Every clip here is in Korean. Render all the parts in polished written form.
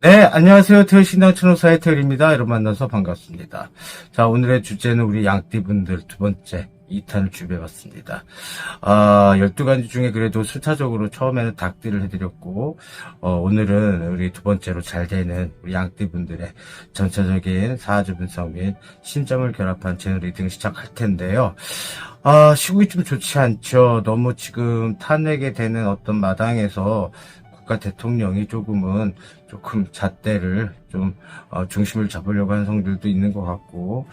네, 안녕하세요. 태일신당 천호사의 태일입니다. 여러분 만나서 반갑습니다. 자, 오늘의 주제는 우리 양띠분들 두 번째 2탄을 준비해봤습니다. 12가지 중에 그래도 순차적으로 처음에는 닭띠를 해드렸고, 오늘은 우리 두 번째로 잘 되는 우리 양띠분들의 전체적인 사주 분석 및 신점을 결합한 제너 리딩을 시작할 텐데요. 시국이 좀 좋지 않죠. 너무 지금 탄핵이 되는 어떤 마당에서 국가 대통령이 조금 잣대를 좀 중심을 잡으려고 하는 성들도 있는 것 같고,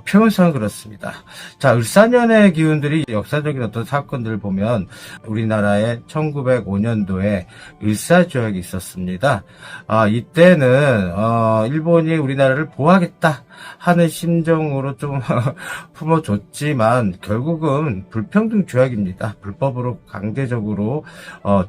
표현상은 그렇습니다. 자, 을사년의 기운들이 역사적인 어떤 사건들을 보면 우리나라의 1905년도에 을사조약이 있었습니다. 이때는 일본이 우리나라를 보호하겠다 하는 심정으로 좀 품어줬지만 결국은 불평등 조약입니다. 불법으로 강제적으로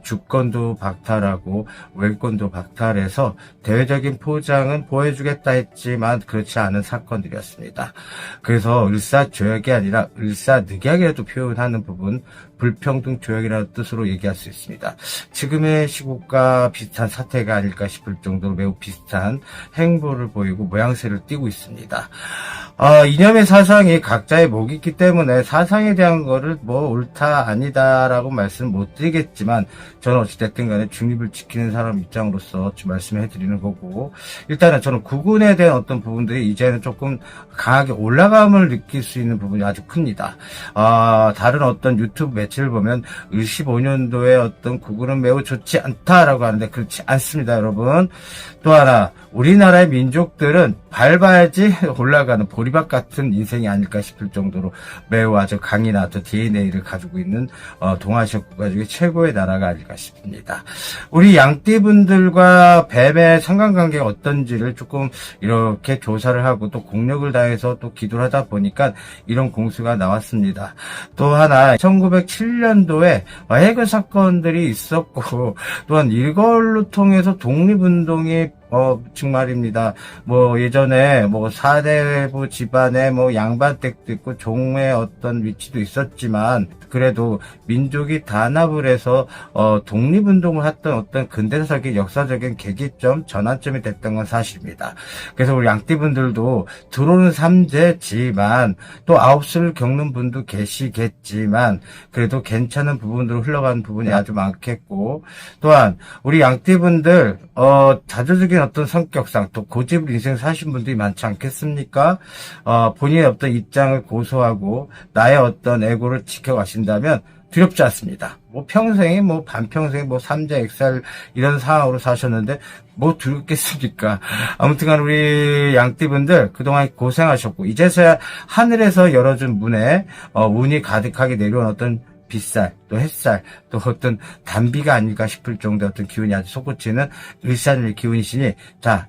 주권도 박탈하고 외권도 박탈해서 대외적인 포장은 보호해주겠다 했지만 그렇지 않은 사건들이었습니다. 그래서 을사조약이 아니라 을사늑약이라도 표현하는 부분, 불평등 조약이라는 뜻으로 얘기할 수 있습니다. 지금의 시국과 비슷한 사태가 아닐까 싶을 정도로 매우 비슷한 행보를 보이고 모양새를 띠고 있습니다. 이념의 사상이 각자의 목이 있기 때문에 사상에 대한 거를 옳다 아니다라고 말씀을 못 드리겠지만 저는 어찌됐든 간에 중립을 지키는 사람 입장으로서 좀 말씀해 드리는 거고, 일단은 저는 구군에 대한 어떤 부분들이 이제는 조금 강하게 올라감을 느낄 수 있는 부분이 아주 큽니다. 다른 어떤 유튜브 매체를 보면 15년도에 어떤 구군은 매우 좋지 않다라고 하는데 그렇지 않습니다, 여러분. 또 하나, 우리나라의 민족들은 밟아야지 올라가는 보리밥 같은 인생이 아닐까 싶을 정도로 매우 아주 강인한 어떤 DNA를 가지고 있는 동아시아 국가 중에 최고의 나라가 아닐까 싶습니다. 우리 양띠분들과 뱀의 상관관계가 어떤지를 조금 이렇게 조사를 하고 또 공력을 다해서 또 기도를 하다 보니까 이런 공수가 나왔습니다. 또 하나, 1907년도에 해그 사건들이 있었고, 또한 이걸로 통해서 독립운동이 정말입니다. 예전에 사대부 집안에 양반댁도 있고 종의 어떤 위치도 있었지만 그래도 민족이 단합을 해서 독립운동을 했던 어떤 근대사적인 역사적인 계기점, 전환점이 됐던 건 사실입니다. 그래서 우리 양띠분들도 들어오는 삼재지만 또 아홉수를 겪는 분도 계시겠지만 그래도 괜찮은 부분으로 흘러가는 부분이 아주 많겠고, 또한 우리 양띠분들 자조적인 어떤 성격상 또 고집을 인생 사신 분들이 많지 않겠습니까? 본인의 어떤 입장을 고수하고 나의 어떤 에고를 지켜가신다면 두렵지 않습니다. 평생에 반평생 삼재 액살 이런 상황으로 사셨는데 두렵겠습니까? 아무튼간 우리 양띠분들 그동안 고생하셨고 이제서야 하늘에서 열어준 문에 운이 가득하게 내려온 어떤 빗살, 또 햇살, 또 어떤 단비가 아닐까 싶을 정도의 어떤 기운이 아주 솟구치는 을사년의 기운이시니, 자,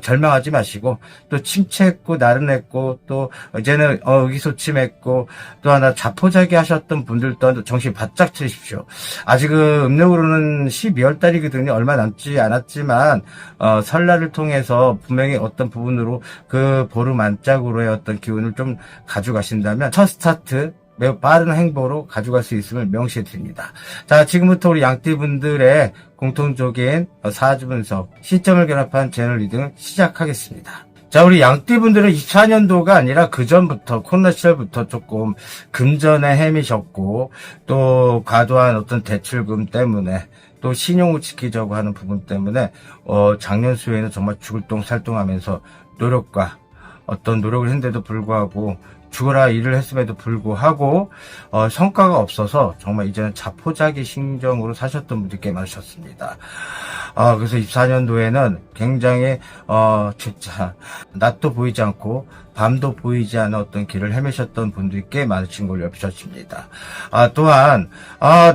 절망하지 마시고, 또 침체했고, 나른했고, 또, 이제는, 의기소침했고, 또 하나 자포자기 하셨던 분들도 정신 바짝 차리십시오. 아직은 음력으로는 12월 달이거든요. 얼마 남지 않았지만, 설날을 통해서 분명히 어떤 부분으로 그 보름 안짝으로의 어떤 기운을 좀 가져가신다면, 첫 스타트, 매우 빠른 행보로 가져갈 수 있음을 명시해 드립니다. 자, 지금부터 우리 양띠분들의 공통적인 사주 분석, 시점을 결합한 제너 리딩을 시작하겠습니다. 자, 우리 양띠분들은 2004년도가 아니라 그 전부터 코로나 시절부터 조금 금전에 헤매셨고, 또 과도한 어떤 대출금 때문에 또 신용을 지키자고 하는 부분 때문에 작년 수에는 정말 죽을 똥 살똥하면서 어떤 노력을 했는데도 불구하고 죽어라 일을 했음에도 불구하고 성과가 없어서 정말 이제는 자포자기 심정으로 사셨던 분들이 꽤 많으셨습니다. 그래서 24년도에는 굉장히 진짜 낮도 보이지 않고 밤도 보이지 않은 어떤 길을 헤매셨던 분들이 꽤 많으신 걸로 엿보셨습니다. 또한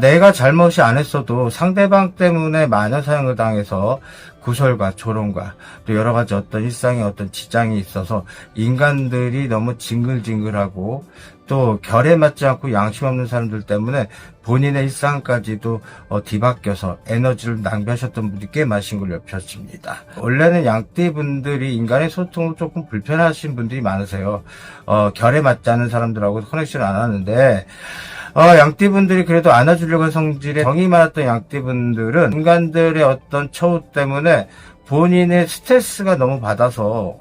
내가 잘못이 안 했어도 상대방 때문에 마녀사냥을 당해서 구설과 조롱과 또 여러 가지 어떤 일상의 어떤 지장이 있어서 인간들이 너무 징글징글하고 또 결에 맞지 않고 양심 없는 사람들 때문에 본인의 일상까지도 뒤바뀌어서 에너지를 낭비하셨던 분들이 꽤 많으신 걸 엿보셨습니다. 원래는 양띠분들이 인간의 소통을 조금 불편하신 분들이 많으세요. 결에 맞지 않는 사람들하고 커넥션을 안 하는데 양띠분들이 그래도 안아주려고 한 성질에 정이 많았던 양띠분들은 인간들의 어떤 처우 때문에 본인의 스트레스가 너무 받아서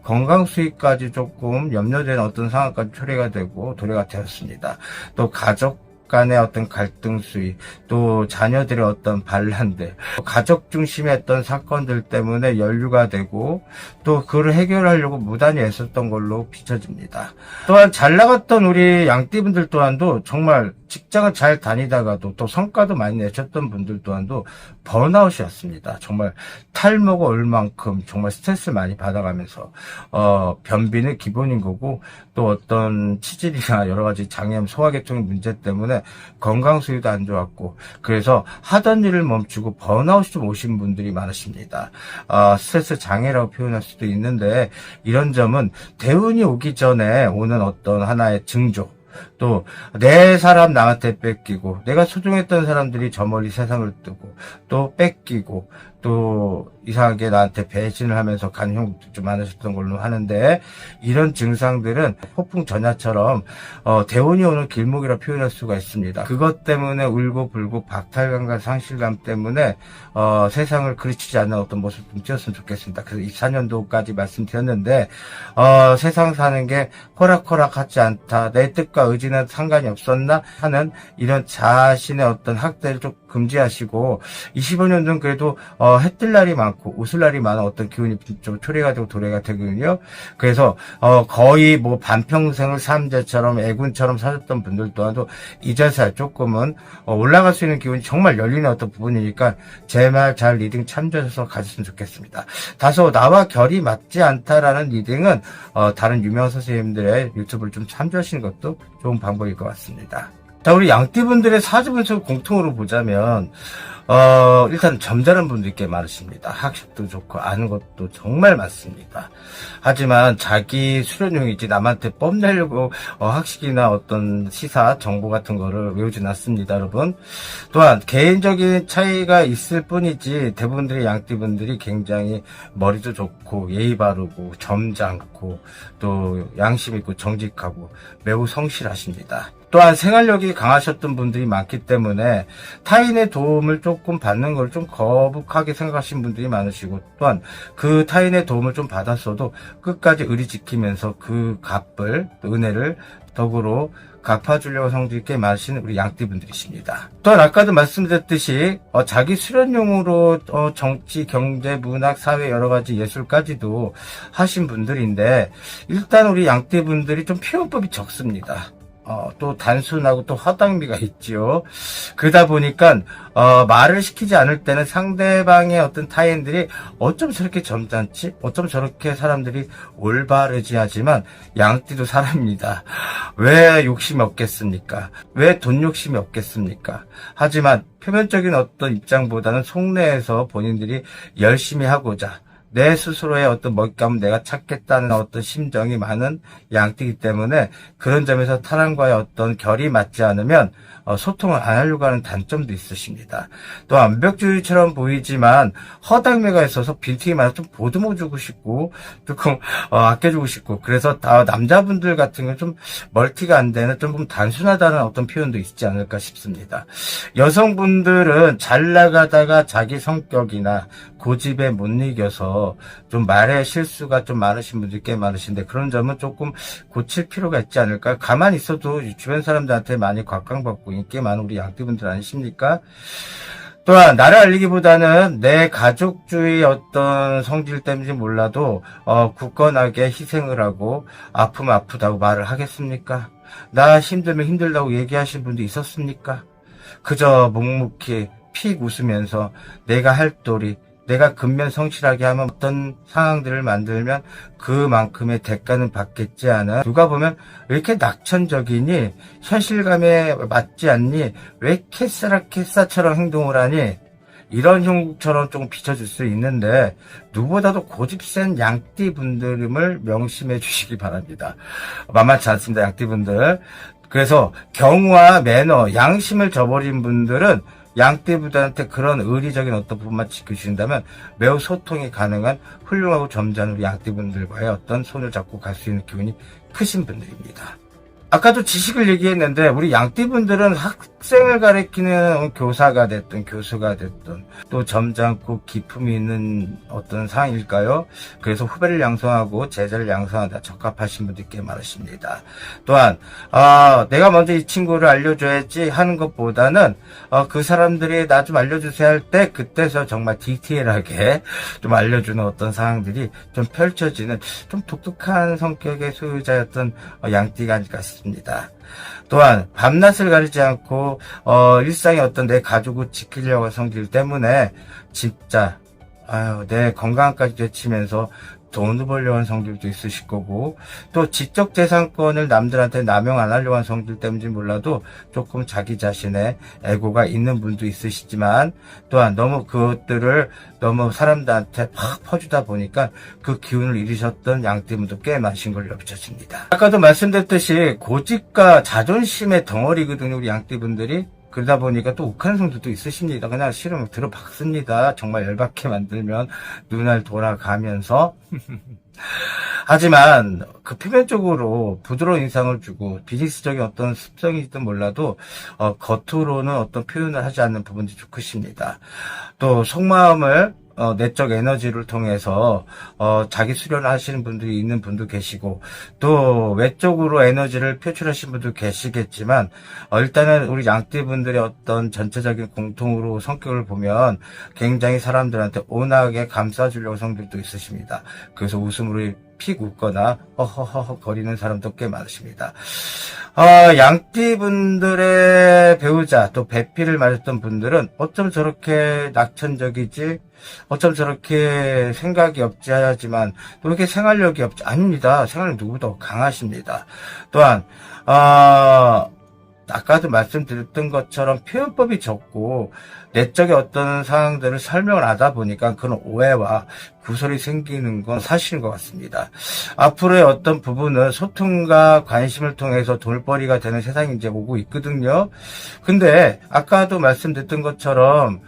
건강 수익까지 조금 염려되는 어떤 상황까지 초래가 되고 도래가 되었습니다. 또 가족 간의 어떤 갈등 수위, 또 자녀들의 어떤 반란들, 가족 중심의 어떤 사건들 때문에 연루가 되고 또 그걸 해결하려고 무단히 애썼던 걸로 비춰집니다. 또한 잘 나갔던 우리 양띠분들 또한도 정말 직장을 잘 다니다가도 또 성과도 많이 내셨던 분들 또한도 번아웃이었습니다. 정말 탈모가 올 만큼 정말 스트레스를 많이 받아가면서 변비는 기본인 거고 또 어떤 치질이나 여러 가지 장염, 소화계통의 문제 때문에 건강 수위도 안 좋았고 그래서 하던 일을 멈추고 번아웃이 좀 오신 분들이 많으십니다. 스트레스 장애라고 표현할 수도 있는데 이런 점은 대운이 오기 전에 오는 어떤 하나의 징조 또 내 사람 남한테 뺏기고 내가 소중했던 사람들이 저 멀리 세상을 뜨고 또 뺏기고 또 이상하게 나한테 배신을 하면서 간 형국도 좀 많으셨던 걸로 하는데 이런 증상들은 폭풍 전야처럼 대운이 오는 길목이라 표현할 수가 있습니다. 그것 때문에 울고불고 박탈감과 상실감 때문에 세상을 그르치지 않는 어떤 모습 좀 띄었으면 좋겠습니다. 그래서 24년도까지 말씀드렸는데 세상 사는 게 호락호락하지 않다. 내 뜻과 의지는 상관이 없었나 하는 이런 자신의 어떤 학대를 좀 금지하시고 25년도는 그래도 해뜰 날이 많고 웃을 날이 많은 어떤 기운이 좀 초래가 되고 도래가 되거든요. 그래서 거의 뭐 반평생을 삼재처럼 애군처럼 사셨던 분들 또한도 이제서야 조금은 올라갈 수 있는 기운이 정말 열리는 어떤 부분이니까 제 말 잘 리딩 참조해서 가셨으면 좋겠습니다. 다소 나와 결이 맞지 않다라는 리딩은 다른 유명한 선생님들의 유튜브를 좀 참조하시는 것도 좋은 방법일 것 같습니다. 자, 우리 양띠분들의 사주 분석을 공통으로 보자면 일단 점잖은 분들이 꽤 많으십니다. 학식도 좋고 아는 것도 정말 많습니다. 하지만 자기 수련용이지 남한테 뽐내려고 학식이나 어떤 시사 정보 같은 거를 외우진 않습니다, 여러분. 또한 개인적인 차이가 있을 뿐이지 대부분들의 양띠분들이 굉장히 머리도 좋고 예의 바르고 점잖고 또 양심 있고 정직하고 매우 성실하십니다. 또한 생활력이 강하셨던 분들이 많기 때문에 타인의 도움을 조금 받는 걸 좀 거북하게 생각하시는 분들이 많으시고 또한 그 타인의 도움을 좀 받았어도 끝까지 의리 지키면서 그 값을, 은혜를 덕으로 갚아주려고 성질이 꽤 많으신 우리 양띠분들이십니다. 또한 아까도 말씀드렸듯이 자기 수련용으로 정치, 경제, 문학, 사회 여러 가지 예술까지도 하신 분들인데 일단 우리 양띠분들이 좀 표현법이 적습니다. 또 단순하고 또 허당미가 있지요. 그러다 보니까 말을 시키지 않을 때는 상대방의 어떤 타인들이 어쩜 저렇게 점잖지? 어쩜 저렇게 사람들이 올바르지 하지만 양띠도 사람입니다. 왜 욕심이 없겠습니까? 왜 돈 욕심이 없겠습니까? 하지만 표면적인 어떤 입장보다는 속내에서 본인들이 열심히 하고자 내 스스로의 어떤 먹잇감을 내가 찾겠다는 어떤 심정이 많은 양띠이기 때문에 그런 점에서 타인과의 어떤 결이 맞지 않으면 소통을 안 하려고 하는 단점도 있으십니다. 또 완벽주의처럼 보이지만 허당매가 있어서 빈틈이 많아서 좀 보듬어주고 싶고 조금 아껴주고 싶고 그래서 남자분들 같은 경우는 좀 멀티가 안 되는 좀 단순하다는 어떤 표현도 있지 않을까 싶습니다. 여성분들은 잘 나가다가 자기 성격이나 고집에 못 이겨서 좀 말의 실수가 좀 많으신 분들이 꽤 많으신데 그런 점은 조금 고칠 필요가 있지 않을까. 가만히 있어도 주변 사람들한테 많이 곽강받고 인기 많은 우리 양띠분들 아니십니까? 또한 나를 알리기보다는 내 가족주의 어떤 성질 때문인지 몰라도 굳건하게 희생을 하고 아프면 아프다고 말을 하겠습니까? 나 힘들면 힘들다고 얘기하신 분도 있었습니까? 그저 묵묵히 픽 웃으면서 내가 할 도리 내가 근면 성실하게 하면 어떤 상황들을 만들면 그만큼의 대가는 받겠지 않아. 누가 보면 왜 이렇게 낙천적이니? 현실감에 맞지 않니? 왜 캐싸처럼 행동을 하니? 이런 형국처럼 조금 비춰줄 수 있는데 누구보다도 고집센 양띠분들임을 명심해 주시기 바랍니다. 만만치 않습니다, 양띠분들. 그래서 경우와 매너, 양심을 저버린 분들은 양띠분들한테 그런 의리적인 어떤 부분만 지켜주신다면 매우 소통이 가능한 훌륭하고 점잖은 우리 양띠분들과의 어떤 손을 잡고 갈 수 있는 기운이 크신 분들입니다. 아까도 지식을 얘기했는데 우리 양띠분들은 학생을 가리키는 교사가 됐든 교수가 됐든 또 점잖고 기품이 있는 어떤 상일까요? 그래서 후배를 양성하고 제자를 양성하다 적합하신 분들이 꽤 많으십니다. 또한 내가 먼저 이 친구를 알려줘야지 하는 것보다는 그 사람들이 나 좀 알려주세요 할 때 그때서 정말 디테일하게 좀 알려주는 어떤 상황들이 좀 펼쳐지는 좀 독특한 성격의 소유자였던 양띠가 아닐까 싶습니다. 또한 밤낮을 가리지 않고 일상의 어떤 내 가족을 지키려고 하는 성질 때문에 진짜 내 건강까지 되치면서 돈을 벌려고 하는 성질도 있으실 거고, 또 지적재산권을 남들한테 남용 안 하려고 하는 성질 때문인지 몰라도 조금 자기 자신의 에고가 있는 분도 있으시지만, 또한 너무 그것들을 너무 사람들한테 팍 퍼주다 보니까 그 기운을 잃으셨던 양띠분도 꽤 많으신 걸로 비춰집니다. 아까도 말씀드렸듯이 고집과 자존심의 덩어리거든요, 우리 양띠분들이. 그러다 보니까 또 욱하는 성질도 있으십니다. 그냥 싫으면 들어박습니다. 정말 열받게 만들면 눈알 돌아가면서. 하지만 그 표면적으로 부드러운 인상을 주고 비즈니스적인 어떤 습성이든 몰라도 겉으로는 어떤 표현을 하지 않는 부분도 좀 크십니다. 또 속마음을 내적 에너지를 통해서 자기 수련을 하시는 분들이 있는 분도 계시고, 또 외적으로 에너지를 표출하시는 분도 계시겠지만, 일단은 우리 양띠 분들의 어떤 전체적인 공통으로 성격을 보면 굉장히 사람들한테 온화하게 감싸주려고 성질도 있으십니다. 그래서 웃음으로 픽 웃거나 허허허 거리는 사람도 꽤 많으십니다. 양띠 분들의 배우자 또 배필을 맞았던 분들은 어쩜 저렇게 낙천적이지, 어쩜 저렇게 생각이 없지 하지만 또 이렇게 생활력이 없지, 아닙니다. 생활력 누구보다 강하십니다. 또한 아까도 말씀드렸던 것처럼 표현법이 적고 내적의 어떤 상황들을 설명을 하다 보니까 그런 오해와 구설이 생기는 건 사실인 것 같습니다. 앞으로의 어떤 부분은 소통과 관심을 통해서 돌벌이가 되는 세상이 이제 오고 있거든요. 근데 아까도 말씀드렸던 것처럼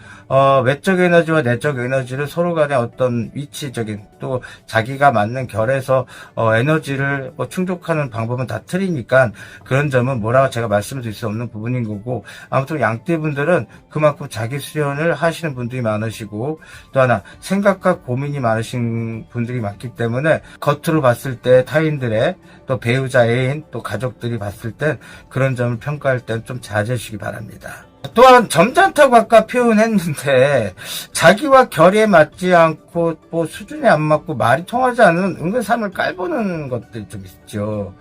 외적 에너지와 내적 에너지를 서로 간의 어떤 위치적인 또 자기가 맞는 결에서 에너지를 충족하는 방법은 다 틀리니까 그런 점은 뭐라고 제가 말씀드릴 수 없는 부분인 거고, 아무튼 양띠분들은 그만큼 자기 수련을 하시는 분들이 많으시고, 또 하나 생각과 고민이 많으신 분들이 많기 때문에 겉으로 봤을 때 타인들의 또 배우자, 애인, 또 가족들이 봤을 땐 그런 점을 평가할 땐 좀 자제해 주시기 바랍니다. 또한 점잖다고 아까 표현했는데 자기와 결의에 맞지 않고 뭐 수준이 안 맞고 말이 통하지 않는 은근 삶을 깔보는 것들이 좀 있죠.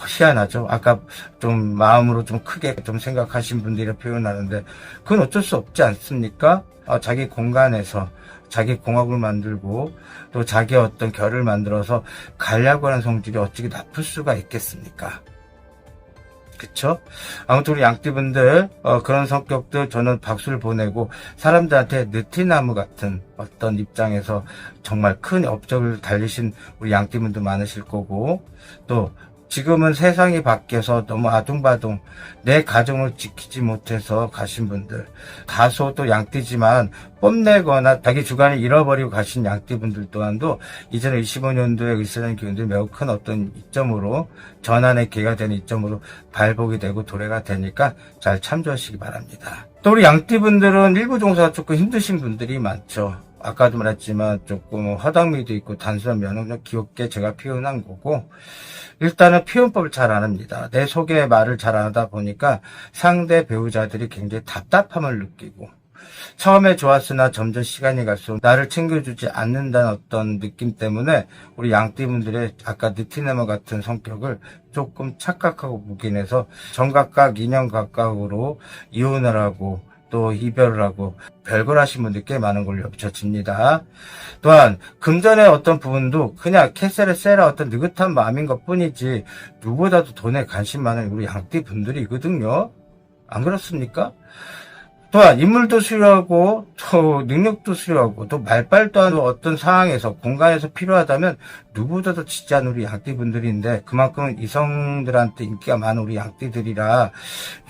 희한하죠. 아까 좀 마음으로 좀 크게 좀 생각하신 분들이 표현하는데 그건 어쩔 수 없지 않습니까? 자기 공간에서 자기 공학을 만들고 또 자기 어떤 결을 만들어서 가려고 하는 성질이 어찌게 나쁠 수가 있겠습니까? 그쵸? 아무튼 우리 양띠분들 그런 성격들 저는 박수를 보내고, 사람들한테 느티나무 같은 어떤 입장에서 정말 큰 업적을 달리신 우리 양띠분들 많으실 거고, 또 지금은 세상이 바뀌어서 너무 아둥바둥 내 가정을 지키지 못해서 가신 분들, 다소 또 양띠지만 뽐내거나 자기 주관을 잃어버리고 가신 양띠분들 또한도 이제는 25년도에 을사년 기운들이 매우 큰 어떤 이점으로, 전환의 기회가 되는 이점으로 발복이 되고 도래가 되니까 잘 참조하시기 바랍니다. 또 우리 양띠분들은 일부 종사가 조금 힘드신 분들이 많죠. 아까도 말했지만 조금 허당미도 있고 단순한 면역력 귀엽게 제가 표현한 거고, 일단은 표현법을 잘 안 합니다. 내 속의 말을 잘 안 하다 보니까 상대 배우자들이 굉장히 답답함을 느끼고, 처음에 좋았으나 점점 시간이 갈수록 나를 챙겨주지 않는다는 어떤 느낌 때문에 우리 양띠분들의 아까 느티나무 같은 성격을 조금 착각하고 묵인해서 정각각, 인연각각으로 이혼을 하고 또 이별을 하고 별걸 하신 분들이 꽤 많은 걸로 비춰집니다. 또한 금전의 어떤 부분도 그냥 캐세를 세라 어떤 느긋한 마음인 것 뿐이지 누구보다도 돈에 관심 많은 우리 양띠 분들이거든요. 안 그렇습니까? 또한 인물도 수요하고 또 능력도 수요하고 또 말빨 또한 어떤 상황에서 공간에서 필요하다면 누구보다도 지지한 우리 양띠분들인데, 그만큼 이성들한테 인기가 많은 우리 양띠들이라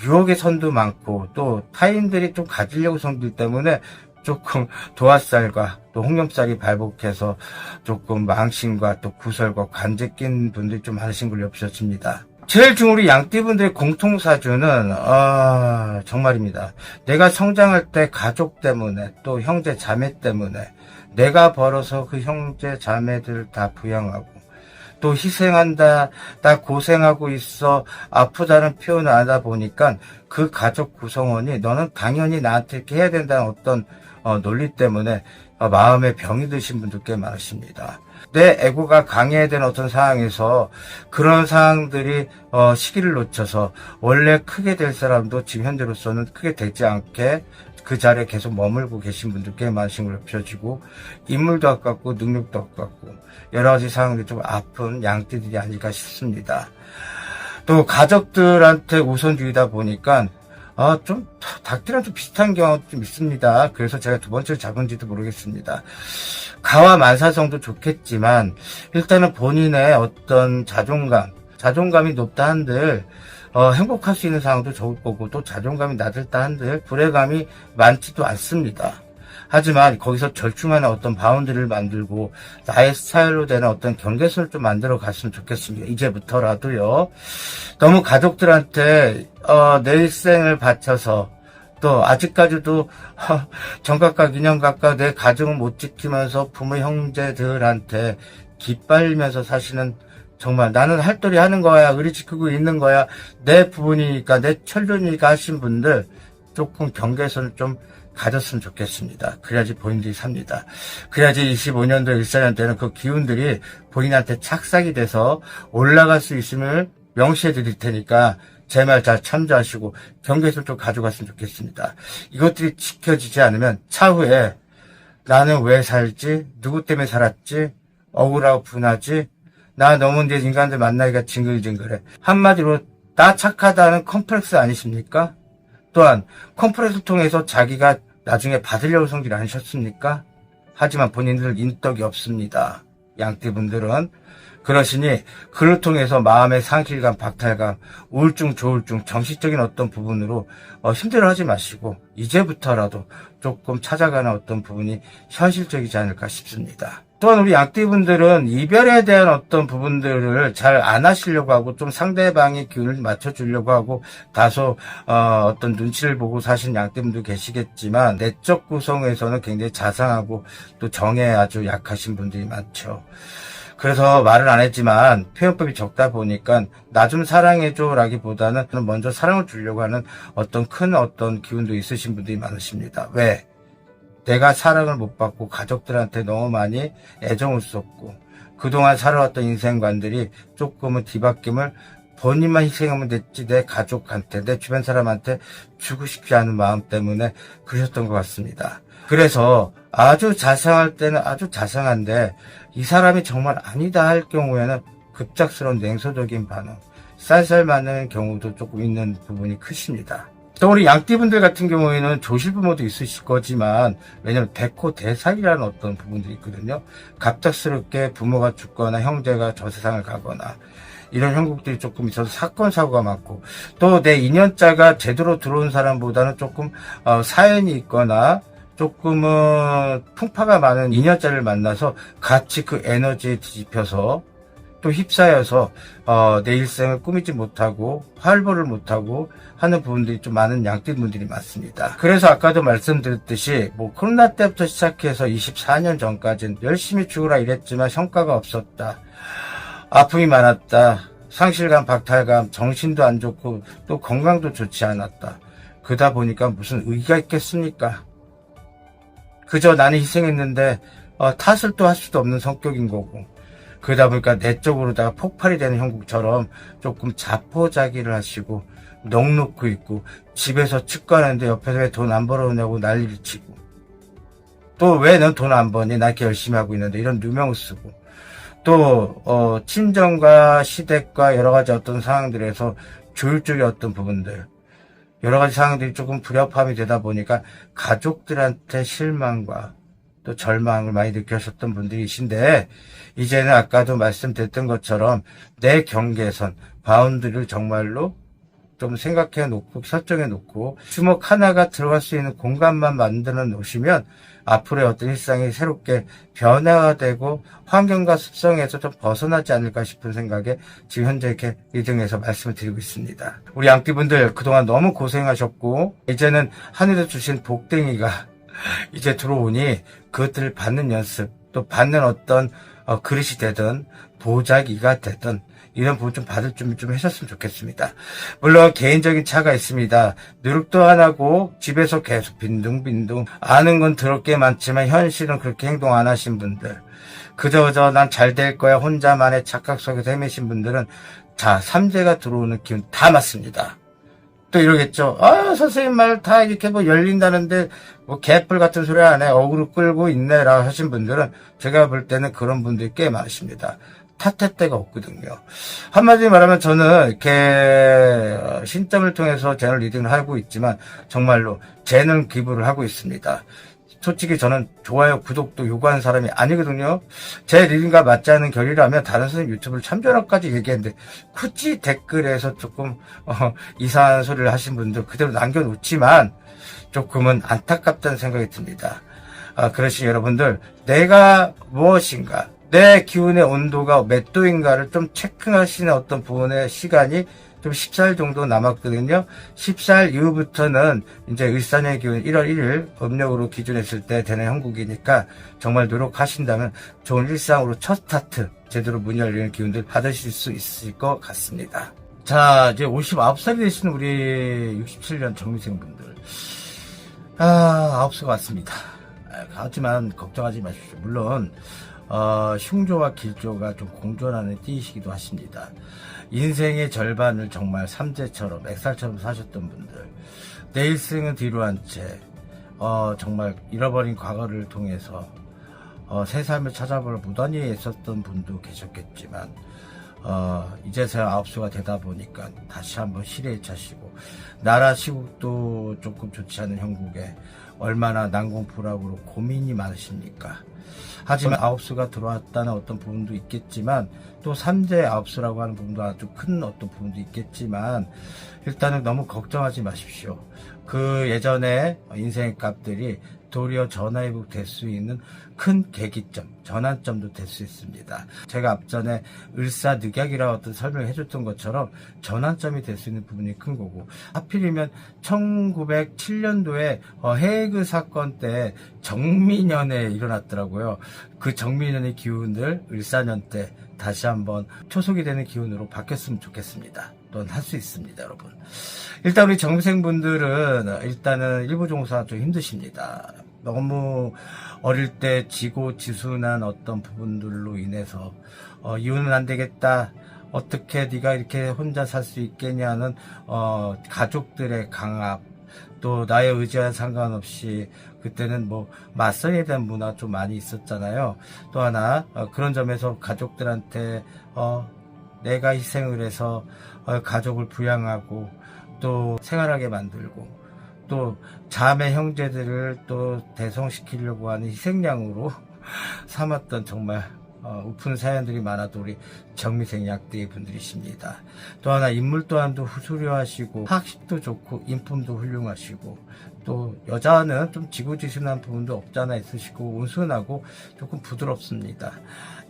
유혹의 선도 많고 또 타인들이 좀 가지려고 성질 때문에 조금 도화살과 또 홍염살이 발복해서 조금 망신과 또 구설과 관제 낀 분들이 좀 많으신 걸로 비춰집니다. 제일 중 우리 양띠분들의 공통사주는 정말입니다. 내가 성장할 때 가족 때문에 또 형제 자매 때문에 내가 벌어서 그 형제 자매들 다 부양하고 또 희생한다, 나 고생하고 있어, 아프다는 표현을 하다 보니까 그 가족 구성원이 너는 당연히 나한테 이렇게 해야 된다는 어떤 논리 때문에 마음에 병이 드신 분들 꽤 많으십니다. 내 에고가 강해야 되는 어떤 상황에서 그런 상황들이 시기를 놓쳐서 원래 크게 될 사람도 지금 현재로서는 크게 되지 않게 그 자리에 계속 머물고 계신 분들 꽤 많으신 걸로 펴지고, 인물도 아깝고 능력도 아깝고 여러 가지 상황들이 좀 아픈 양띠들이 아닐까 싶습니다. 또 가족들한테 우선주의다 보니까 좀 닭띠랑 좀 비슷한 경우도 좀 있습니다. 그래서 제가 두 번째를 잡은지도 모르겠습니다. 가와 만사성도 좋겠지만 일단은 본인의 어떤 자존감이 높다 한들 행복할 수 있는 상황도 좋을 거고, 또 자존감이 낮을다 한들 불행감이 많지도 않습니다. 하지만 거기서 절충하는 어떤 바운드를 만들고 나의 스타일로 되는 어떤 경계선을 좀 만들어 갔으면 좋겠습니다. 이제부터라도요. 너무 가족들한테 내 일생을 바쳐서 또 아직까지도 정각과 기념각과 내 가정을 못 지키면서 부모 형제들한테 기빨면서 사시는, 정말 나는 할도리 하는 거야, 의리 지키고 있는 거야, 내 부분이니까 내 천륜이니까 하신 분들 조금 경계선을 좀 가졌으면 좋겠습니다. 그래야지 본인들이 삽니다. 그래야지 25년도 14년 때는 그 기운들이 본인한테 착삭이 돼서 올라갈 수 있음을 명시해 드릴 테니까 제 말 잘 참조하시고 경계선 좀 가져갔으면 좋겠습니다. 이것들이 지켜지지 않으면 차후에 나는 왜 살지? 누구 때문에 살았지? 억울하고 분하지? 나 너무 이제 인간들 만나기가 징글징글해. 한마디로 나 착하다는 컴플렉스 아니십니까? 또한 컴플렉스를 통해서 자기가 나중에 받으려고 성질 않으셨습니까? 하지만 본인들 인덕이 없습니다. 양띠분들은. 그러시니 그를 통해서 마음의 상실감, 박탈감, 우울증, 조울증, 정신적인 어떤 부분으로 힘들어하지 마시고 이제부터라도 조금 찾아가는 어떤 부분이 현실적이지 않을까 싶습니다. 또한 우리 양띠분들은 이별에 대한 어떤 부분들을 잘 안 하시려고 하고 좀 상대방의 기운을 맞춰주려고 하고 다소 어떤 눈치를 보고 사신 양띠분도 계시겠지만 내적 구성에서는 굉장히 자상하고 또 정에 아주 약하신 분들이 많죠. 그래서 말을 안 했지만 표현법이 적다 보니까 나 좀 사랑해줘 라기보다는 먼저 사랑을 주려고 하는 어떤 큰 어떤 기운도 있으신 분들이 많으십니다. 왜? 내가 사랑을 못 받고 가족들한테 너무 많이 애정을 쏟고 그동안 살아왔던 인생관들이 조금은 뒤바뀜을 본인만 희생하면 됐지 내 가족한테, 내 주변 사람한테 주고 싶지 않은 마음 때문에 그러셨던 것 같습니다. 그래서 아주 자상할 때는 아주 자상한데 이 사람이 정말 아니다 할 경우에는 급작스러운 냉소적인 반응, 쌀쌀 맞는 경우도 조금 있는 부분이 크십니다. 또 우리 양띠분들 같은 경우에는 조실부모도 있으실 거지만, 왜냐면 대코대살이라는 어떤 부분들이 있거든요. 갑작스럽게 부모가 죽거나 형제가 저 세상을 가거나 이런 형국들이 조금 있어서 사건 사고가 많고, 또 내 인연자가 제대로 들어온 사람보다는 조금 사연이 있거나 조금은 풍파가 많은 인연자를 만나서 같이 그 에너지에 뒤집혀서 또 휩싸여서 내 일생을 꾸미지 못하고 활보를 못하고 하는 부분들이 좀 많은 양띠분들이 많습니다. 그래서 아까도 말씀드렸듯이 코로나 때부터 시작해서 24년 전까지는 열심히 죽으라 이랬지만 성과가 없었다, 아픔이 많았다, 상실감, 박탈감, 정신도 안 좋고 또 건강도 좋지 않았다. 그러다 보니까 무슨 의의가 있겠습니까? 그저 나는 희생했는데 탓을 또 할 수도 없는 성격인 거고, 그러다 보니까 내적으로다가 폭발이 되는 형국처럼 조금 자포자기를 하시고 넋놓고 있고, 집에서 측가하는데 옆에서 왜 돈 안 벌어오냐고 난리를 치고, 또 왜 넌 돈 안 버니? 나 이렇게 열심히 하고 있는데, 이런 누명을 쓰고, 또 친정과 시댁과 여러 가지 어떤 상황들에서 조율적인 어떤 부분들, 여러 가지 상황들이 조금 불협화음이 되다 보니까 가족들한테 실망과 또 절망을 많이 느끼셨던 분들이신데, 이제는 아까도 말씀드렸던 것처럼 내 경계선, 바운드를 정말로 좀 생각해 놓고 설정해 놓고 주먹 하나가 들어갈 수 있는 공간만 만들어 놓으시면 앞으로의 어떤 일상이 새롭게 변화가 되고 환경과 습성에서 좀 벗어나지 않을까 싶은 생각에 지금 현재 이렇게 리딩에서 말씀을 드리고 있습니다. 우리 양띠분들 그동안 너무 고생하셨고 이제는 하늘에서 주신 복댕이가 이제 들어오니 그것들을 받는 연습 또 받는 어떤 그릇이 되든 보자기가 되든 이런 부분 좀 받을 준비 좀 하셨으면 좋겠습니다. 물론 개인적인 차가 있습니다. 노력도 안 하고 집에서 계속 빈둥빈둥 아는 건 더럽게 많지만 현실은 그렇게 행동 안 하신 분들 그저 난 잘 될 거야 혼자만의 착각 속에서 헤매신 분들은 자 3재가 들어오는 기운 다 맞습니다. 또 이러겠죠. 선생님 말 다 이렇게 뭐 열린다는데 뭐 개뿔 같은 소리 안 해. 어그로 끌고 있네라 하신 분들은 제가 볼 때는 그런 분들이 꽤 많으십니다. 탓할 데가 없거든요. 한마디로 말하면 저는 이렇게 신점을 통해서 재능 리딩을 하고 있지만 정말로 재능 기부를 하고 있습니다. 솔직히 저는 좋아요, 구독도 요구하는 사람이 아니거든요. 제 리딩과 맞지 않는 결이라면 다른 선생님 유튜브를 참조하라까지 얘기했는데 굳이 댓글에서 조금 이상한 소리를 하신 분들 그대로 남겨놓지만 조금은 안타깝다는 생각이 듭니다. 그러시니 여러분들 내가 무엇인가 내 기운의 온도가 몇 도인가를 좀 체크하시는 어떤 부분의 시간이 좀 14일 정도 남았거든요. 14일 이후부터는 이제 을사년의 기운 1월 1일 음력으로 기준했을 때 되는 형국이니까 정말 노력하신다면 좋은 일상으로 첫 스타트 제대로 문 열리는 기운들 받으실 수 있을 것 같습니다. 자, 이제 59살이 되시는 우리 67년 정미생분들. 9수가 왔습니다. 하지만 걱정하지 마십시오. 물론 흉조와 길조가 좀 공존하는 띠이시기도 하십니다. 인생의 절반을 정말 삼재처럼 액살처럼 사셨던 분들 내 일생은 뒤로 한 채 정말 잃어버린 과거를 통해서 새 삶을 찾아보려 무던히 애썼던 분도 계셨겠지만 이제서야 9수가 되다 보니까 다시 한번 시대에 차시고 나라 시국도 조금 좋지 않은 형국에 얼마나 난공불락으로 고민이 많으십니까? 하지만 9수가 들어왔다는 어떤 부분도 있겠지만 또 3재 9수라고 하는 부분도 아주 큰 어떤 부분도 있겠지만 일단은 너무 걱정하지 마십시오. 그 예전에 인생의 값들이 도리어 전화위복 될 수 있는 큰 계기점, 전환점도 될 수 있습니다. 제가 앞전에 을사늑약이라고 어떤 설명을 해줬던 것처럼 전환점이 될 수 있는 부분이 큰 거고 하필이면 1907년도에 헤이그 사건 때 정미년에 일어났더라고요. 그 정미년의 기운들 을사년 때 다시 한번 초속이 되는 기운으로 바뀌었으면 좋겠습니다. 또는 할 수 있습니다, 여러분. 일단 우리 정생분들은 일단은 일부 종사 좀 힘드십니다. 너무 어릴 때 지고지순한 어떤 부분들로 인해서 이혼은 안 되겠다. 어떻게 네가 이렇게 혼자 살 수 있겠냐는 가족들의 강압 또 나의 의지와 상관없이 그때는 뭐 맞선에 대한 문화 좀 많이 있었잖아요. 또 하나 그런 점에서 가족들한테 내가 희생을 해서 가족을 부양하고 또 생활하게 만들고 또 자매 형제들을 또 대성시키려고 하는 희생양으로 삼았던 정말 우픈 사연들이 많아도 우리 정미생 약대의 분들이십니다. 또 하나 인물 또한도 후수려하시고 학식도 좋고 인품도 훌륭하시고 또 여자는 좀 지고지순한 부분도 없잖아 있으시고 온순하고 조금 부드럽습니다.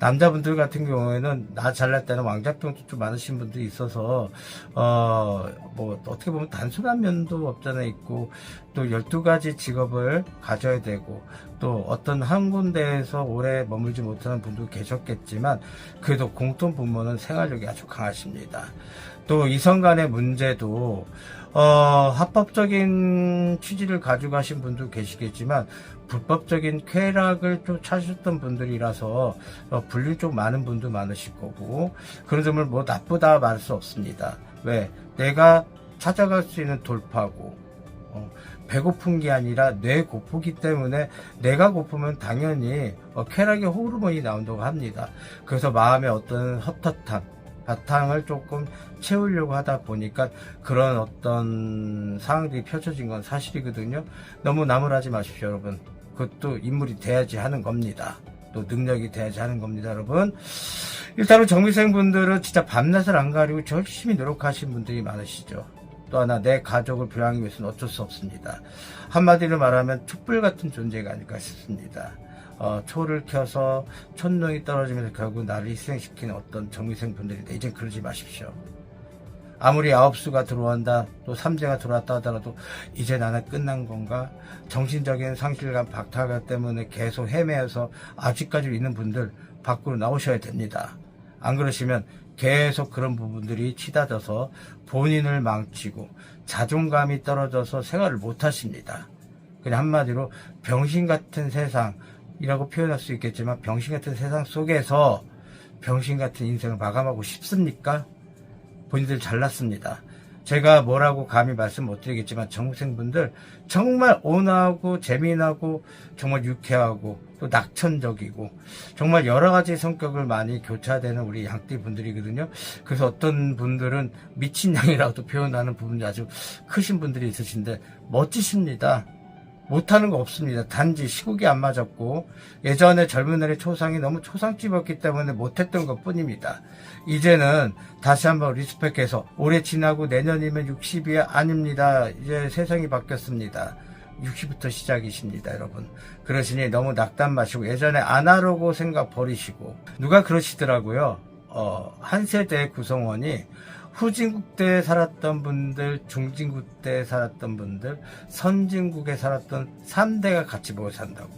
남자분들 같은 경우에는 나 잘날 때는 왕자병도 좀 많으신 분들이 있어서 뭐 어떻게 보면 단순한 면도 없잖아 있고 또 12가지 직업을 가져야 되고 또 어떤 한 군데에서 오래 머물지 못하는 분도 계셨겠지만 그래도 공통 분모는 생활력이 아주 강하십니다. 또 이성 간의 문제도 합법적인 취지를 가지고 가신 분도 계시겠지만 불법적인 쾌락을 좀 찾으셨던 분들이라서 불륜 좀 많은 분도 많으실 거고 그런 점을 뭐 나쁘다 말할 수 없습니다. 왜? 내가 찾아갈 수 있는 돌파고 배고픈 게 아니라 뇌 고프기 때문에 내가 고프면 당연히 쾌락의 호르몬이 나온다고 합니다. 그래서 마음의 어떤 헛헛함 바탕을 조금 채우려고 하다 보니까 그런 어떤 상황들이 펼쳐진 건 사실이거든요. 너무 나무라지 마십시오, 여러분. 그것도 인물이 돼야지 하는 겁니다. 또 능력이 돼야지 하는 겁니다, 여러분. 일단은 정미생분들은 진짜 밤낮을 안 가리고 열심히 노력하신 분들이 많으시죠. 또 하나 내 가족을 부양하기 위해서는 어쩔 수 없습니다. 한마디로 말하면 촛불 같은 존재가 아닐까 싶습니다. 초를 켜서 촛농이 떨어지면서 결국 나를 희생시키는 어떤 정미생 분들인데 이제 그러지 마십시오. 아무리 9수가 들어온다 또 3제가 들어왔다 하더라도 이제 나는 끝난 건가? 정신적인 상실감 박탈감 때문에 계속 헤매어서 아직까지 있는 분들 밖으로 나오셔야 됩니다. 안 그러시면 계속 그런 부분들이 치닫아서 본인을 망치고 자존감이 떨어져서 생활을 못 하십니다. 그냥 한마디로 병신 같은 세상이라고 표현할 수 있겠지만 병신 같은 세상 속에서 병신 같은 인생을 마감하고 싶습니까? 본인들 잘났습니다. 제가 뭐라고 감히 말씀 못 드리겠지만 정생분들 정말 온화하고 재미나고 정말 유쾌하고 또 낙천적이고 정말 여러 가지 성격을 많이 교차되는 우리 양띠 분들이거든요. 그래서 어떤 분들은 미친 양이라고도 표현하는 부분이 아주 크신 분들이 있으신데 멋지십니다. 못하는 거 없습니다. 단지 시국이 안 맞았고 예전에 젊은 날의 초상이 너무 초상집이었기 때문에 못했던 것 뿐입니다. 이제는 다시 한번 리스펙해서 올해 지나고 내년이면 60이 아닙니다. 이제 세상이 바뀌었습니다. 60부터 시작이십니다, 여러분. 그러시니 너무 낙담 마시고 예전에 아날로그 생각 버리시고 누가 그러시더라고요. 한 세대의 구성원이 후진국 때 살았던 분들, 중진국 때 살았던 분들, 선진국에 살았던 3대가 같이 모여 산다고.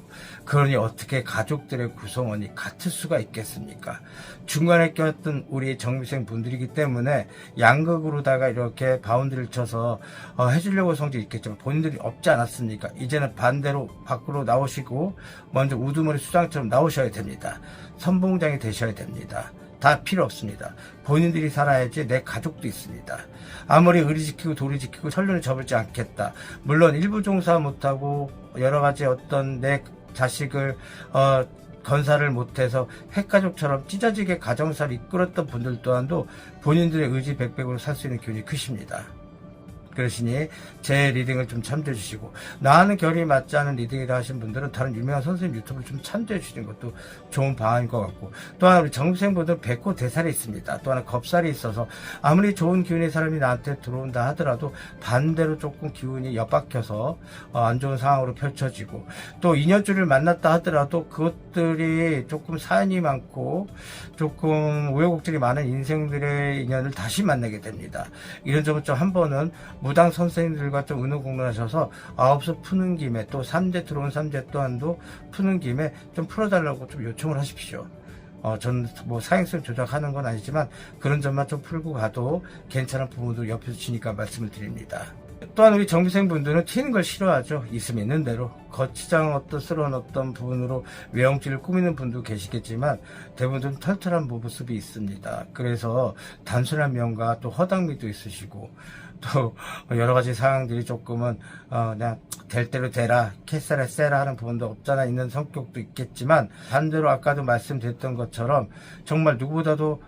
그러니 어떻게 가족들의 구성원이 같을 수가 있겠습니까? 중간에 꼈던 우리 정미생 분들이기 때문에 양극으로다가 이렇게 바운드를 쳐서 해주려고 성질이 있겠지만 본인들이 없지 않았습니까? 이제는 반대로 밖으로 나오시고 먼저 우두머리 수장처럼 나오셔야 됩니다. 선봉장이 되셔야 됩니다. 다 필요 없습니다. 본인들이 살아야지 내 가족도 있습니다. 아무리 의리 지키고 도리 지키고 천륜을 접을지 않겠다. 물론 일부 종사 못하고 여러 가지 어떤 내 자식을 건사를 못해서 핵가족처럼 찢어지게 가정사를 이끌었던 분들 또한도 본인들의 의지 백백으로 살 수 있는 기운이 크십니다. 그러시니 제 리딩을 좀 참조해 주시고 나와는 결이 맞지 않은 리딩이라 하신 분들은 다른 유명한 선생님 유튜브를 좀 참조해 주시는 것도 좋은 방안인 것 같고 또한 우리 정생분들 배꼽 대살이 있습니다. 또 하나 겁살이 있어서 아무리 좋은 기운의 사람이 나한테 들어온다 하더라도 반대로 조금 기운이 엿박혀서 안 좋은 상황으로 펼쳐지고 또 인연줄을 만났다 하더라도 그것들이 조금 사연이 많고 조금 우여곡절이 많은 인생들의 인연을 다시 만나게 됩니다. 이런 점은 좀 한 번은 무당 선생님들과 좀 의논공론하셔서 9수 푸는 김에 또 3제 들어온 3제 또한도 푸는 김에 좀 풀어달라고 좀 요청을 하십시오. 저는 뭐 사행성 조작하는 건 아니지만 그런 점만 좀 풀고 가도 괜찮은 부분도 옆에서 치니까 말씀을 드립니다. 또한 우리 정비생분들은 튀는 걸 싫어하죠. 있으면 있는 대로 거치장 어떤 어떤 부분으로 외형질을 꾸미는 분도 계시겠지만 대부분 털털한 모습이 있습니다. 그래서 단순한 면과 또 허당미도 있으시고 또 여러 가지 상황들이 조금은 그냥 될 대로 되라 캐싸라 세라 하는 부분도 없잖아 있는 성격도 있겠지만 반대로 아까도 말씀드렸던 것처럼 정말 누구보다도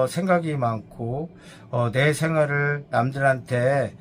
생각이 많고 내 생활을 남들한테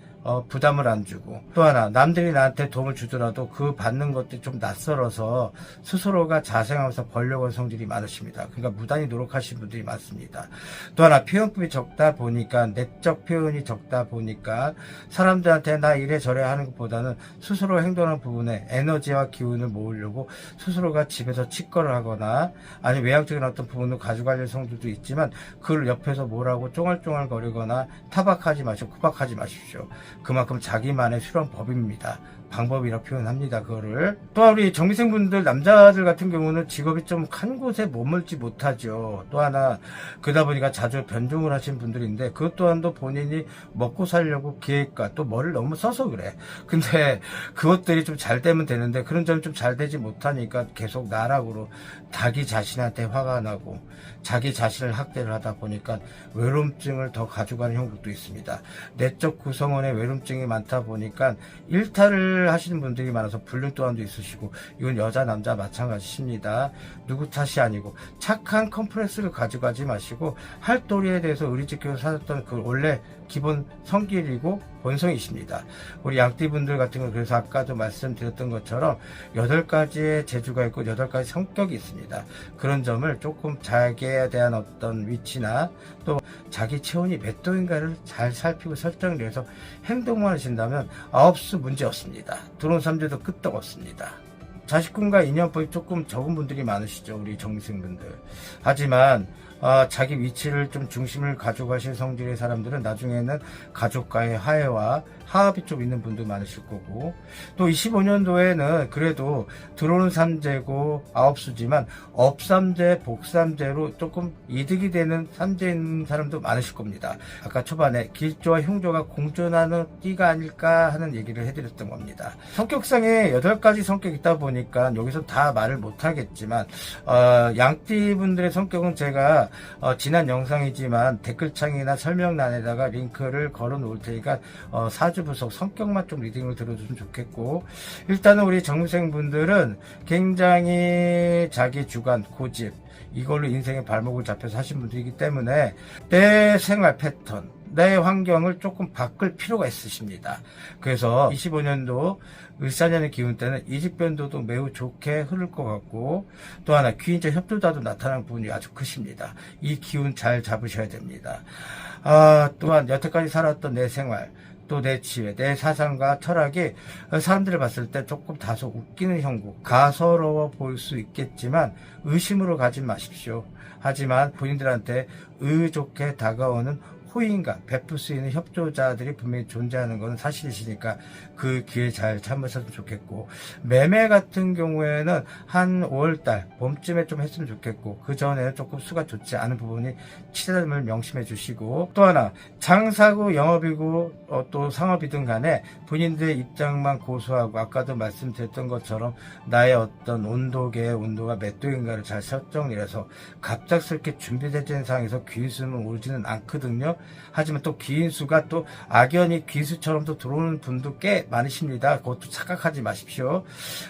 부담을 안 주고 또 하나 남들이 나한테 도움을 주더라도 그 받는 것도 좀 낯설어서 스스로가 자생하면서 벌려고 하는 성질이 많으십니다. 그러니까 무단히 노력하시는 분들이 많습니다. 또 하나 표현법이 적다 보니까 내적 표현이 적다 보니까 사람들한테 나 이래 저래 하는 것보다는 스스로 행동하는 부분에 에너지와 기운을 모으려고 스스로가 집에서 치과를 하거나 아니면 외향적인 어떤 부분을 가져가려는 성질도 있지만 그걸 옆에서 뭐라고 쫑알쫑알 거리거나 타박하지 마시고 구박하지 마십시오. 그만큼 자기만의 실험법입니다. 방법이라고 표현합니다. 그거를 또한 우리 정미생분들 남자들 같은 경우는 직업이 좀 한 곳에 머물지 못하죠. 또 하나 그러다 보니까 자주 변종을 하신 분들인데 그것 또한도 본인이 먹고 살려고 계획과 또 머리를 너무 써서 그래. 근데 그것들이 좀 잘 되면 되는데 그런 점이 좀 잘 되지 못하니까 계속 나락으로 자기 자신한테 화가 나고 자기 자신을 학대를 하다 보니까 외로움증을 더 가져가는 형국도 있습니다. 내적 구성원의 외로움증이 많다 보니까 일탈을 성질을 하시는 분들이 많아서 불륜 또한도 있으시고, 이건 여자 남자 마찬가지십니다. 누구 탓이 아니고 착한 컴플렉스를 가져가지 마시고 할도리에 대해서 의리지키고 살았던 그 원래 기본 성질이고 본성이십니다. 우리 양띠분들 같은 경우, 그래서 아까도 말씀드렸던 것처럼 8가지의 재주가 있고 8가지 성격이 있습니다. 그런 점을 조금 자기에 대한 어떤 위치나 또 자기 체온이 몇 도인가를 잘 살피고 설정을 해서 행동만 하신다면 아홉수 문제 없습니다. 들어온 삼재도 끄떡 없습니다. 자식군과 인연법이 조금 적은 분들이 많으시죠, 우리 정미생분들. 하지만 자기 위치를 좀 중심을 가져가실 성질의 사람들은 나중에는 가족과의 화해와 화합이 좀 있는 분도 많으실 거고, 또 25년도에는 그래도 들어오는 삼재고 아홉수지만 업삼재, 복삼재로 조금 이득이 되는 삼재인 사람도 많으실 겁니다. 아까 초반에 길조와 흉조가 공존하는 띠가 아닐까 하는 얘기를 해드렸던 겁니다. 성격상에 8가지 성격이 있다 보니까 여기서 다 말을 못하겠지만, 양띠분들의 성격은 제가 지난 영상이지만 댓글창이나 설명란에다가 링크를 걸어 놓을 테니까 사주분석 성격만 좀 리딩을 들어주시면 좋겠고, 일단은 우리 정생분들은 굉장히 자기 주관, 고집, 이걸로 인생의 발목을 잡혀서 하신 분들이기 때문에 내 생활 패턴, 내 환경을 조금 바꿀 필요가 있으십니다. 그래서 25년도 을사년의 기운 때는 이직변도도 매우 좋게 흐를 것 같고, 또 하나 귀인자 협조자도 나타나는 부분이 아주 크십니다. 이 기운 잘 잡으셔야 됩니다. 또한 여태까지 살았던 내 생활, 또 내 지혜, 내 사상과 철학이 사람들을 봤을 때 조금 다소 웃기는 형국, 가소로워 보일 수 있겠지만 의심으로 가지 마십시오. 하지만 본인들한테 의좋게 다가오는 호의인과 베풀 수 있는 협조자들이 분명히 존재하는 것은 사실이시니까 그 기회 잘 참으셨으면 좋겠고, 매매 같은 경우에는 한 5월달 봄쯤에 좀 했으면 좋겠고, 그 전에는 조금 수가 좋지 않은 부분이 치닫음을 명심해 주시고, 또 하나 장사고 영업이고 또 상업이든 간에 본인들의 입장만 고수하고, 아까도 말씀드렸던 것처럼 나의 어떤 온도계의 온도가 몇 도인가를 잘 설정을 해서 갑작스럽게 준비되는 상황에서 귀수는 오지는 않거든요. 하지만 또 귀인수가 또 악연이 귀수처럼 또 들어오는 분도 꽤 많으십니다. 그것도 착각하지 마십시오.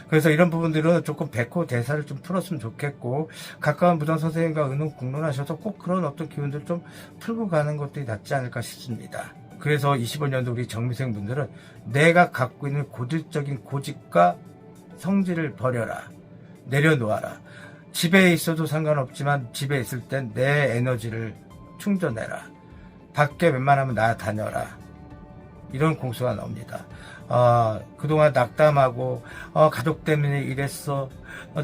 그래서 이런 부분들은 조금 백호 대사를 좀 풀었으면 좋겠고, 가까운 무당 선생님과 의논 공론하셔서 꼭 그런 어떤 기운들 좀 풀고 가는 것들이 낫지 않을까 싶습니다. 그래서 25년도 우리 정미생 분들은 내가 갖고 있는 고질적인 고집과 성질을 버려라, 내려놓아라. 집에 있어도 상관없지만 집에 있을 땐 내 에너지를 충전해라. 밖에 웬만하면 다녀라. 이런 공수가 나옵니다. 그동안 낙담하고 가족 때문에 이랬어,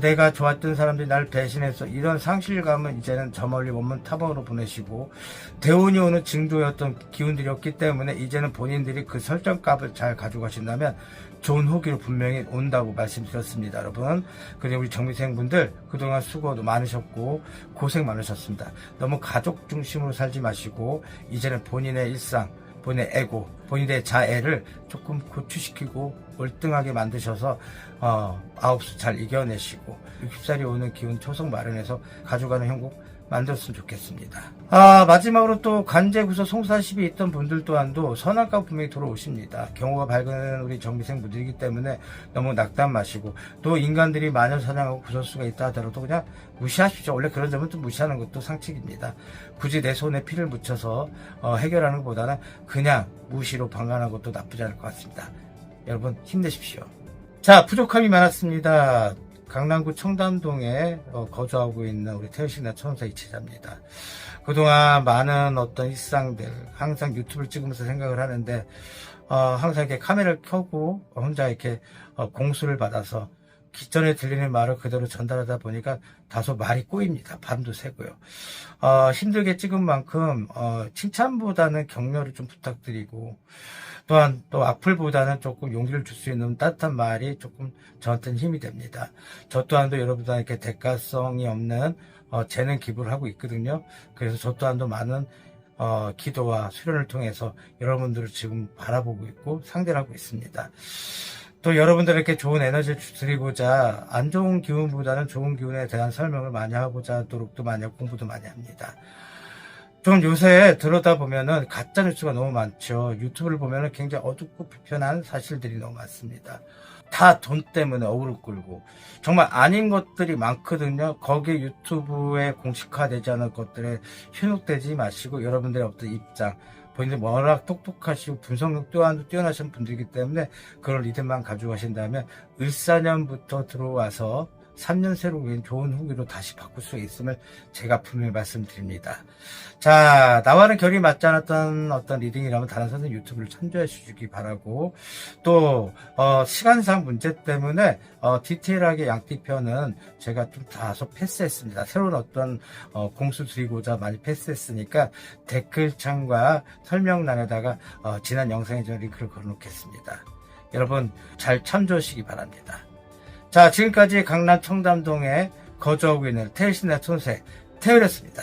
내가 좋았던 사람들이 나를 배신했어, 이런 상실감은 이제는 저 멀리 먼 타방으로 보내시고, 대운이 오는 징조였던 기운들이었기 때문에 이제는 본인들이 그 설정값을 잘 가져가신다면 좋은 후기로 분명히 온다고 말씀드렸습니다, 여러분. 그리고 우리 정미생분들 그동안 수고도 많으셨고 고생 많으셨습니다. 너무 가족 중심으로 살지 마시고 이제는 본인의 일상, 본인의 에고, 본인의 자애를 조금 고취시키고 월등하게 만드셔서 아홉수 잘 이겨내시고 60살이 오는 기운 초석 마련해서 가져가는 형국 만들었으면 좋겠습니다. 마지막으로 또 관제구서 송사십이 있던 분들 또한도 선악과 분명히 들어오십니다. 경우가 밝은 우리 정미생 분들이기 때문에 너무 낙담 마시고, 또 인간들이 마녀 사냥하고 구설수가 있다 하더라도 그냥 무시하십시오. 원래 그런 점은 좀 무시하는 것도 상책입니다. 굳이 내 손에 피를 묻혀서 해결하는 것보다는 그냥 무시로 방관하는 것도 나쁘지 않을 것 같습니다. 여러분 힘내십시오. 자, 부족함이 많았습니다. 강남구 청담동에 거주하고 있는 우리 태우신나 천사 이치자입니다. 그동안 많은 어떤 일상들 항상 유튜브를 찍으면서 생각을 하는데, 항상 이렇게 카메라를 켜고 혼자 이렇게 공수를 받아서 기존에 들리는 말을 그대로 전달하다 보니까 다소 말이 꼬입니다. 밤도 새고요. 힘들게 찍은 만큼 칭찬보다는 격려를 좀 부탁드리고, 또한 또 악플보다는 조금 용기를 줄 수 있는 따뜻한 말이 조금 저한테는 힘이 됩니다. 저 또한도 여러분들에게 대가성이 없는 재능 기부를 하고 있거든요. 그래서 저 또한도 많은 기도와 수련을 통해서 여러분들을 지금 바라보고 있고 상대를 하고 있습니다. 또 여러분들에게 좋은 에너지를 드리고자 안 좋은 기운보다는 좋은 기운에 대한 설명을 많이 하고자 노력도 많이 하고 공부도 많이 합니다. 좀 요새 들어다 보면은 가짜뉴스가 너무 많죠. 유튜브를 보면은 굉장히 어둡고 불편한 사실들이 너무 많습니다. 다 돈 때문에 어그로 끌고 정말 아닌 것들이 많거든요. 거기 유튜브에 공식화되지 않은 것들에 현혹되지 마시고 여러분들의 어떤 입장, 본인들 워낙 똑똑하시고 분석력 또한 뛰어나신 분들이기 때문에 그걸 리듬만 가지고 가신다면 을사년부터 들어와서 3년 새로 운 좋은 후기로 다시 바꿀 수 있음을 제가 분명히 말씀드립니다. 자, 나와는 결이 맞지 않았던 어떤 리딩이라면 다른 선생님 유튜브를 참조해 주시기 바라고, 또 시간상 문제 때문에 디테일하게 양띠편은 제가 좀 다소 패스했습니다. 새로운 어떤 공수 드리고자 많이 패스했으니까 댓글창과 설명란에다가 지난 영상에 저 링크를 걸어놓겠습니다. 여러분 잘 참조하시기 바랍니다. 자, 지금까지 강남 청담동에 거주하고 있는 태일신의 촌새 태일이었습니다.